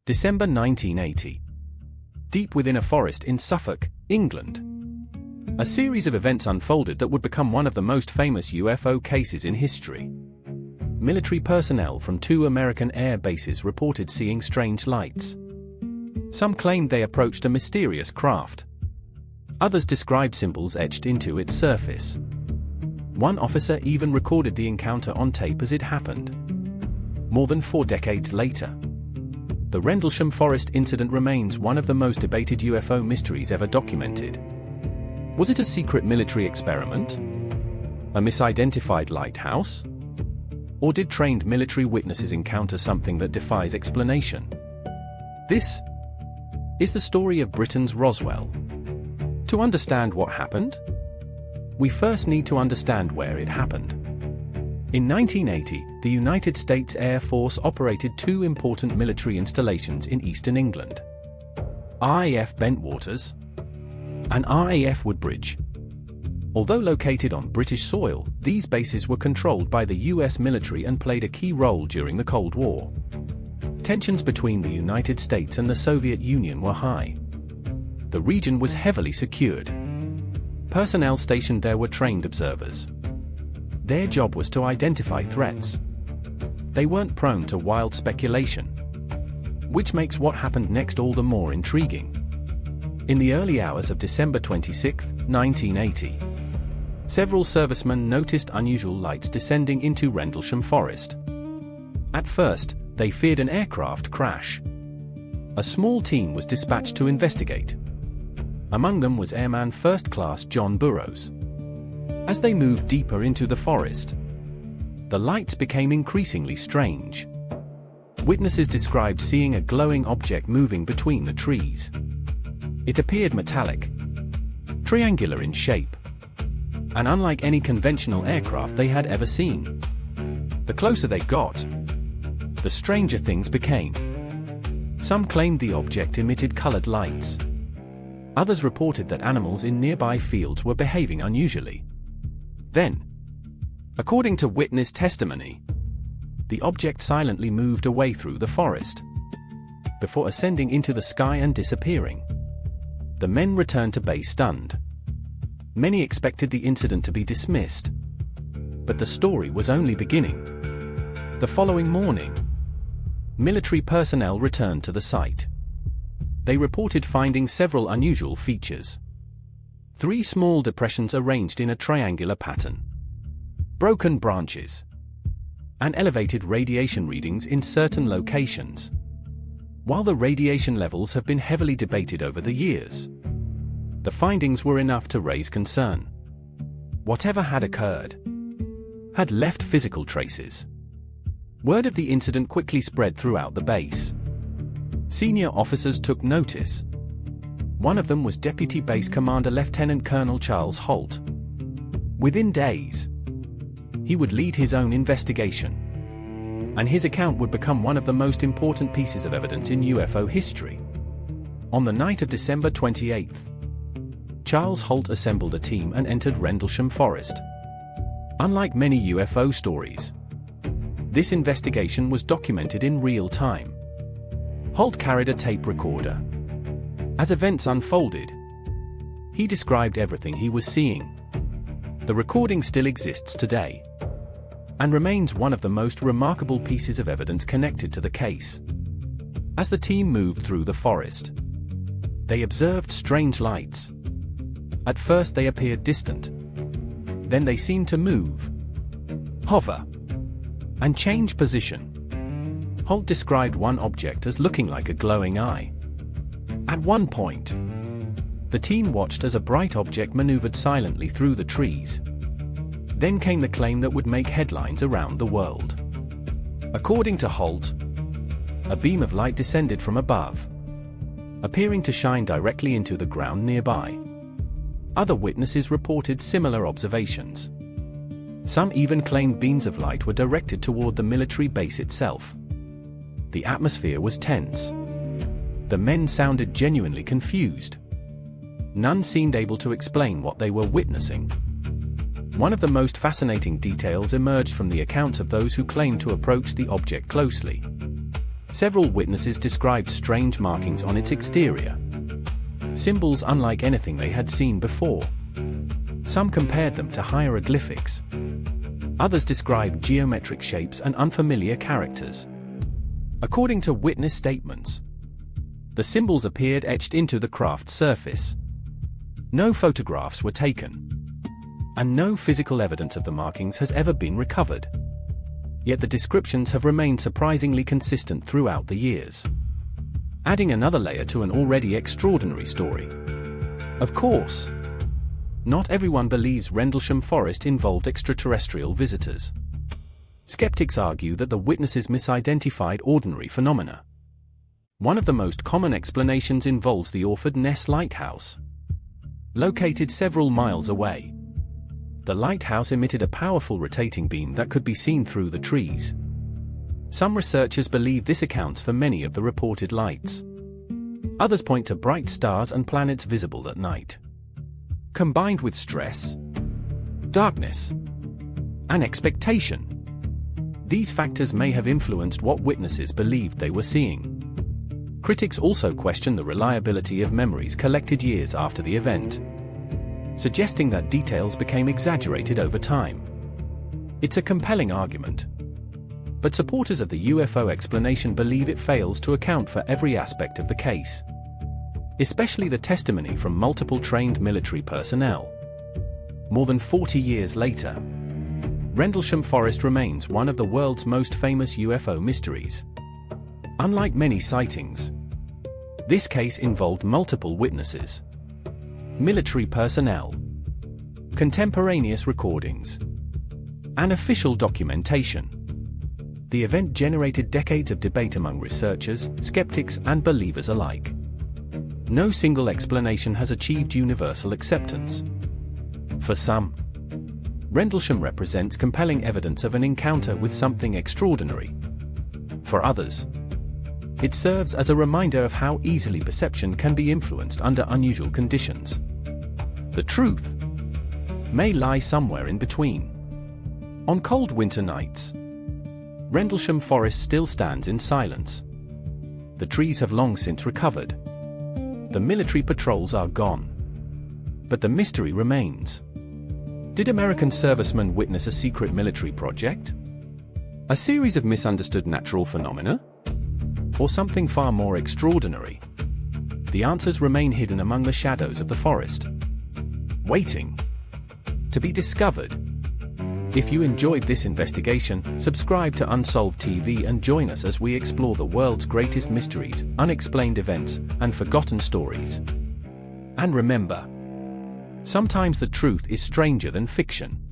December 1980. Deep within a forest in Suffolk, England, a series of events unfolded that would become one of the most famous UFO cases in history. Military personnel from 2 American air bases reported seeing strange lights. Some claimed they approached a mysterious craft. Others described symbols etched into its surface. One officer even recorded the encounter on tape as it happened. More than 4 decades later, the Rendlesham forest incident remains one of the most debated UFO mysteries ever documented. Was it a secret military experiment? A misidentified lighthouse? Or did trained military witnesses encounter something that defies explanation? This is the story of Britain's Roswell. To understand what happened, we first need to understand where it happened. In 1980, the United States Air Force operated 2 important military installations in eastern England: RAF Bentwaters and RAF Woodbridge. Although located on British soil, these bases were controlled by the US military and played a key role during the Cold War. Tensions between the United States and the Soviet Union were high. The region was heavily secured. Personnel stationed there were trained observers. Their job was to identify threats. They weren't prone to wild speculation, which makes what happened next all the more intriguing. In the early hours of December 26, 1980, several servicemen noticed unusual lights descending into Rendlesham Forest. At first, they feared an aircraft crash. A small team was dispatched to investigate. Among them was Airman First Class John Burroughs. As they moved deeper into the forest, the lights became increasingly strange. Witnesses described seeing a glowing object moving between the trees. It appeared metallic, triangular in shape, and unlike any conventional aircraft they had ever seen. The closer they got, the stranger things became. Some claimed the object emitted colored lights. Others reported that animals in nearby fields were behaving unusually. Then, according to witness testimony, the object silently moved away through the forest, before ascending into the sky and disappearing. The men returned to base stunned. Many expected the incident to be dismissed, but the story was only beginning. The following morning, military personnel returned to the site. They reported finding several unusual features. 3 small depressions arranged in a triangular pattern, broken branches, and elevated radiation readings in certain locations. While the radiation levels have been heavily debated over the years, the findings were enough to raise concern. Whatever had occurred had left physical traces. Word of the incident quickly spread throughout the base. Senior officers took notice. One of them was Deputy Base Commander Lieutenant Colonel Charles Holt. Within days, he would lead his own investigation, and his account would become one of the most important pieces of evidence in UFO history. On the night of December 28th, Charles Holt assembled a team and entered Rendlesham Forest. Unlike many UFO stories, this investigation was documented in real time. Holt carried a tape recorder. As events unfolded, he described everything he was seeing. The recording still exists today, and remains one of the most remarkable pieces of evidence connected to the case. As the team moved through the forest, they observed strange lights. At first they appeared distant. Then they seemed to move, hover, and change position. Holt described one object as looking like a glowing eye. At one point, the team watched as a bright object maneuvered silently through the trees. Then came the claim that would make headlines around the world. According to Holt, a beam of light descended from above, appearing to shine directly into the ground nearby. Other witnesses reported similar observations. Some even claimed beams of light were directed toward the military base itself. The atmosphere was tense. The men sounded genuinely confused. None seemed able to explain what they were witnessing. One of the most fascinating details emerged from the accounts of those who claimed to approach the object closely. Several witnesses described strange markings on its exterior, symbols unlike anything they had seen before. Some compared them to hieroglyphics. Others described geometric shapes and unfamiliar characters. According to witness statements, the symbols appeared etched into the craft's surface. No photographs were taken, and no physical evidence of the markings has ever been recovered. Yet the descriptions have remained surprisingly consistent throughout the years, adding another layer to an already extraordinary story. Of course, not everyone believes Rendlesham Forest involved extraterrestrial visitors. Skeptics argue that the witnesses misidentified ordinary phenomena. One of the most common explanations involves the Orford Ness Lighthouse. Located several miles away, the lighthouse emitted a powerful rotating beam that could be seen through the trees. Some researchers believe this accounts for many of the reported lights. Others point to bright stars and planets visible at night. Combined with stress, darkness, and expectation, these factors may have influenced what witnesses believed they were seeing. Critics also question the reliability of memories collected years after the event, suggesting that details became exaggerated over time. It's a compelling argument, but supporters of the UFO explanation believe it fails to account for every aspect of the case, especially the testimony from multiple trained military personnel. More than 40 years later, Rendlesham Forest remains one of the world's most famous UFO mysteries. Unlike many sightings, this case involved multiple witnesses, military personnel, contemporaneous recordings, and official documentation. The event generated decades of debate among researchers, skeptics, and believers alike. No single explanation has achieved universal acceptance. For some, Rendlesham represents compelling evidence of an encounter with something extraordinary. For others, it serves as a reminder of how easily perception can be influenced under unusual conditions. The truth may lie somewhere in between. On cold winter nights, Rendlesham Forest still stands in silence. The trees have long since recovered. The military patrols are gone. But the mystery remains. Did American servicemen witness a secret military project? A series of misunderstood natural phenomena? Or something far more extraordinary? The answers remain hidden among the shadows of the forest, waiting to be discovered. If you enjoyed this investigation, subscribe to Unsolved TV and join us as we explore the world's greatest mysteries, unexplained events, and forgotten stories. And remember, sometimes the truth is stranger than fiction.